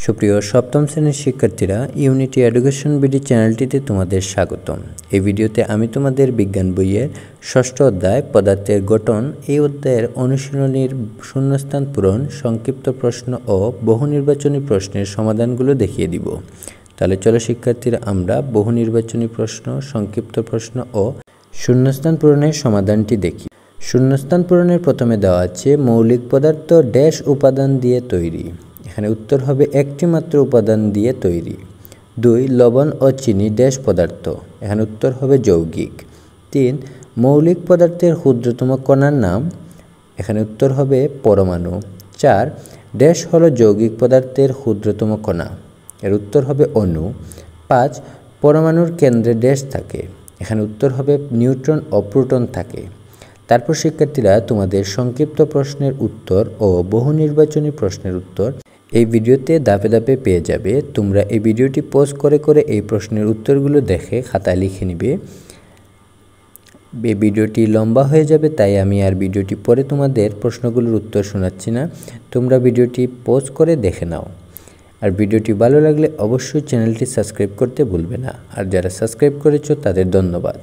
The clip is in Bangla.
সুপ্রিয় সপ্তম শ্রেণীর শিক্ষার্থীরা, ইউনিটি এডুকেশন বিডি চ্যানেলটিতে তোমাদের স্বাগতম। এই ভিডিওতে আমি তোমাদের বিজ্ঞান বইয়ের ষষ্ঠ অধ্যায় পদার্থের গঠন এই অধ্যায়ের অনুশীলনীর শূন্যস্থান পূরণ, সংক্ষিপ্ত প্রশ্ন ও বহু নির্বাচনী প্রশ্নের সমাধানগুলো দেখিয়ে দিব। তাহলে চলো শিক্ষার্থীরা, আমরা বহু নির্বাচনী প্রশ্ন, সংক্ষিপ্ত প্রশ্ন ও শূন্যস্থান পূরণের সমাধানটি দেখি। শূন্যস্থান পূরণের প্রথমে দেওয়া আছে মৌলিক পদার্থ ড্যাশ উপাদান দিয়ে তৈরি। এখানে উত্তর হবে একটি মাত্র উপাদান দিয়ে তৈরি। 2. লবণ ও চিনি ড্যাশ পদার্থ। এখানে উত্তর হবে যৌগিক। 3. মৌলিক পদার্থের ক্ষুদ্রতম কণার নাম। এখানে উত্তর হবে পরমাণু। 4. ড্যাশ হলো যৌগিক পদার্থের ক্ষুদ্রতম কণা। এর উত্তর হবে অণু। 5. পরমাণুর কেন্দ্রে ড্যাশ থাকে। এখানে উত্তর হবে নিউট্রন ও প্রোটন থাকে। তারপর শিক্ষার্থীরা, তোমাদের সংক্ষিপ্ত প্রশ্নের উত্তর ও বহু নির্বাচনী প্রশ্নের উত্তর এই ভিডিওতে ধাপে ধাপে পেয়ে যাবে। তোমরা এই ভিডিওটি পজ করে করে এই প্রশ্নের উত্তরগুলো দেখে খাতায় লিখে নিবে। এই ভিডিওটি লম্বা হয়ে যাবে, তাই আমি আর ভিডিওটি পরে তোমাদের প্রশ্নগুলোর উত্তর শোনাচ্ছি না। তোমরা ভিডিওটি পজ করে দেখে নাও। আর ভিডিওটি ভালো লাগলে অবশ্যই চ্যানেলটি সাবস্ক্রাইব করতে ভুলবে না। আর যারা সাবস্ক্রাইব করেছো তাদের ধন্যবাদ।